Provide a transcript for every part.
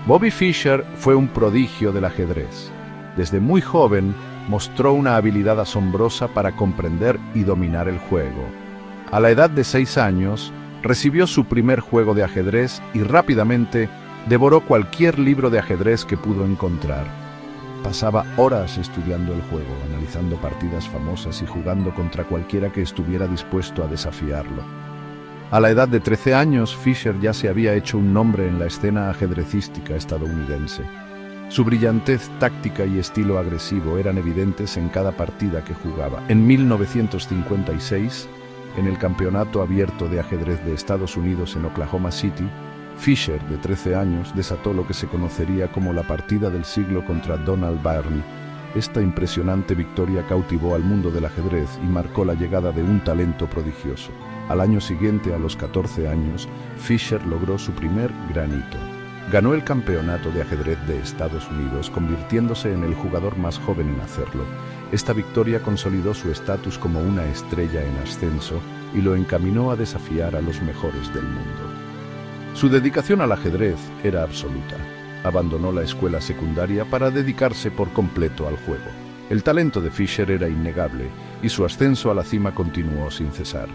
Bobby Fischer fue un prodigio del ajedrez. Desde muy joven mostró una habilidad asombrosa para comprender y dominar el juego. A la edad de 6 años, recibió su primer juego de ajedrez y rápidamente devoró cualquier libro de ajedrez que pudo encontrar. Pasaba horas estudiando el juego, analizando partidas famosas y jugando contra cualquiera que estuviera dispuesto a desafiarlo. A la edad de 13 años, Fischer ya se había hecho un nombre en la escena ajedrecística estadounidense. Su brillantez táctica y estilo agresivo eran evidentes en cada partida que jugaba. En 1956, en el Campeonato Abierto de Ajedrez de Estados Unidos en Oklahoma City, Fischer, de 13 años, desató lo que se conocería como la partida del siglo contra Donald Byrne. Esta impresionante victoria cautivó al mundo del ajedrez y marcó la llegada de un talento prodigioso. Al año siguiente, a los 14 años, Fischer logró su primer gran hito. Ganó el Campeonato de Ajedrez de Estados Unidos, convirtiéndose en el jugador más joven en hacerlo. Esta victoria consolidó su estatus como una estrella en ascenso y lo encaminó a desafiar a los mejores del mundo. Su dedicación al ajedrez era absoluta. Abandonó la escuela secundaria para dedicarse por completo al juego. El talento de Fischer era innegable y su ascenso a la cima continuó sin cesar.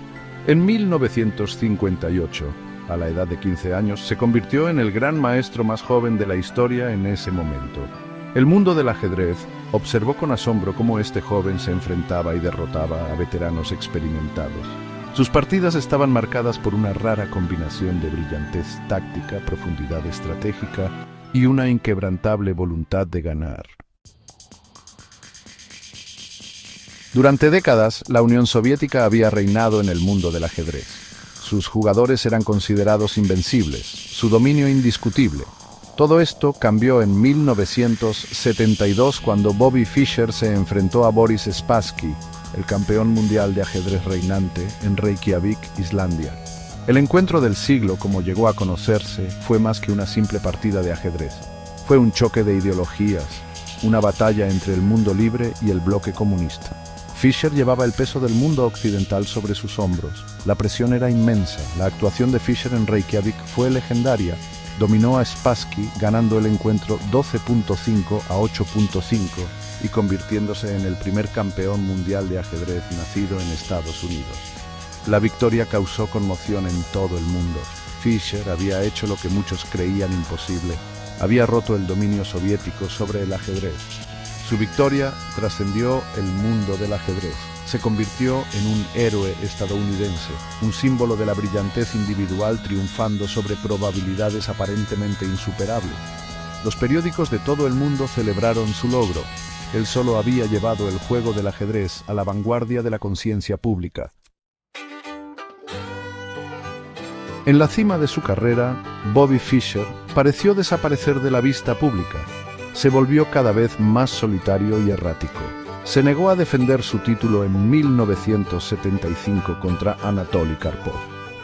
En 1958, a la edad de 15 años, se convirtió en el gran maestro más joven de la historia en ese momento. El mundo del ajedrez observó con asombro cómo este joven se enfrentaba y derrotaba a veteranos experimentados. Sus partidas estaban marcadas por una rara combinación de brillantez táctica, profundidad estratégica y una inquebrantable voluntad de ganar. Durante décadas, la Unión Soviética había reinado en el mundo del ajedrez. Sus jugadores eran considerados invencibles, su dominio indiscutible. Todo esto cambió en 1972 cuando Bobby Fischer se enfrentó a Boris Spassky, el campeón mundial de ajedrez reinante, en Reykjavik, Islandia. El encuentro del siglo, como llegó a conocerse, fue más que una simple partida de ajedrez. Fue un choque de ideologías, una batalla entre el mundo libre y el bloque comunista. Fischer llevaba el peso del mundo occidental sobre sus hombros. La presión era inmensa. La actuación de Fischer en Reykjavik fue legendaria. Dominó a Spassky, ganando el encuentro 12.5 a 8.5 y convirtiéndose en el primer campeón mundial de ajedrez nacido en Estados Unidos. La victoria causó conmoción en todo el mundo. Fischer había hecho lo que muchos creían imposible. Había roto el dominio soviético sobre el ajedrez. Su victoria trascendió el mundo del ajedrez. Se convirtió en un héroe estadounidense, un símbolo de la brillantez individual triunfando sobre probabilidades aparentemente insuperables. Los periódicos de todo el mundo celebraron su logro. Él solo había llevado el juego del ajedrez a la vanguardia de la conciencia pública. En la cima de su carrera, Bobby Fischer pareció desaparecer de la vista pública. Se volvió cada vez más solitario y errático. Se negó a defender su título en 1975 contra Anatoly Karpov.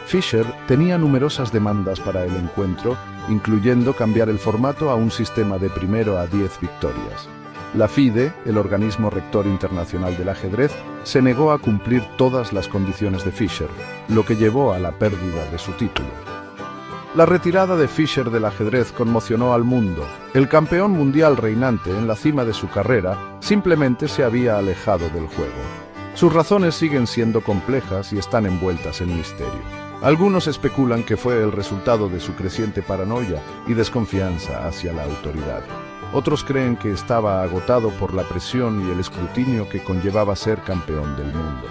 Fischer tenía numerosas demandas para el encuentro, incluyendo cambiar el formato a un sistema de primero a 10 victorias. La FIDE, el organismo rector internacional del ajedrez, se negó a cumplir todas las condiciones de Fischer, lo que llevó a la pérdida de su título. La retirada de Fischer del ajedrez conmocionó al mundo. El campeón mundial reinante en la cima de su carrera simplemente se había alejado del juego. Sus razones siguen siendo complejas y están envueltas en misterio. Algunos especulan que fue el resultado de su creciente paranoia y desconfianza hacia la autoridad. Otros creen que estaba agotado por la presión y el escrutinio que conllevaba ser campeón del mundo.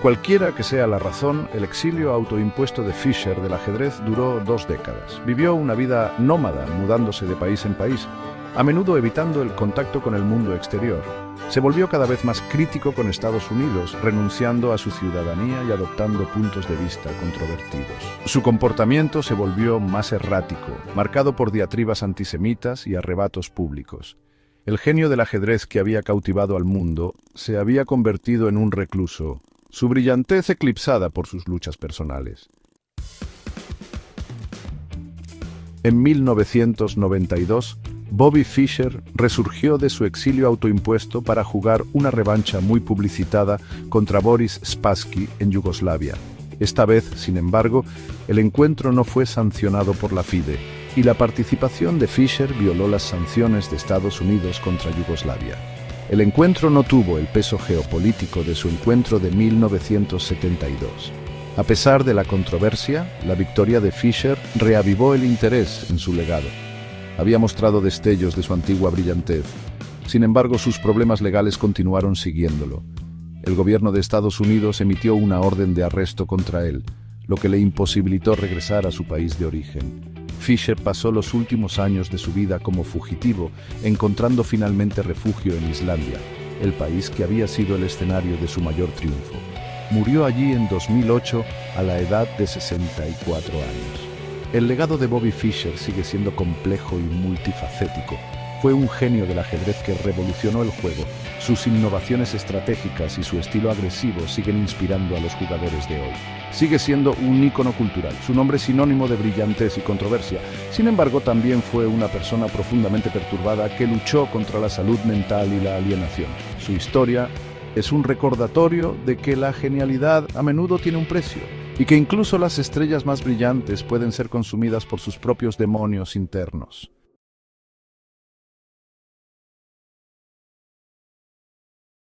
Cualquiera que sea la razón, el exilio autoimpuesto de Fischer del ajedrez duró 2 décadas. Vivió una vida nómada, mudándose de país en país, a menudo evitando el contacto con el mundo exterior. Se volvió cada vez más crítico con Estados Unidos, renunciando a su ciudadanía y adoptando puntos de vista controvertidos. Su comportamiento se volvió más errático, marcado por diatribas antisemitas y arrebatos públicos. El genio del ajedrez que había cautivado al mundo se había convertido en un recluso, su brillantez eclipsada por sus luchas personales. En 1992, Bobby Fischer resurgió de su exilio autoimpuesto para jugar una revancha muy publicitada contra Boris Spassky en Yugoslavia. Esta vez, sin embargo, el encuentro no fue sancionado por la FIDE. y la participación de Fischer violó las sanciones de Estados Unidos contra Yugoslavia. El encuentro no tuvo el peso geopolítico de su encuentro de 1972. A pesar de la controversia, la victoria de Fischer reavivó el interés en su legado. Había mostrado destellos de su antigua brillantez. Sin embargo, sus problemas legales continuaron siguiéndolo. El gobierno de Estados Unidos emitió una orden de arresto contra él, lo que le imposibilitó regresar a su país de origen. Fischer pasó los últimos años de su vida como fugitivo, encontrando finalmente refugio en Islandia, el país que había sido el escenario de su mayor triunfo. Murió allí en 2008 a la edad de 64 años. El legado de Bobby Fischer sigue siendo complejo y multifacético. Fue un genio del ajedrez que revolucionó el juego. Sus innovaciones estratégicas y su estilo agresivo siguen inspirando a los jugadores de hoy. Sigue siendo un ícono cultural, su nombre es sinónimo de brillantez y controversia. Sin embargo, también fue una persona profundamente perturbada que luchó contra la salud mental y la alienación. Su historia es un recordatorio de que la genialidad a menudo tiene un precio y que incluso las estrellas más brillantes pueden ser consumidas por sus propios demonios internos.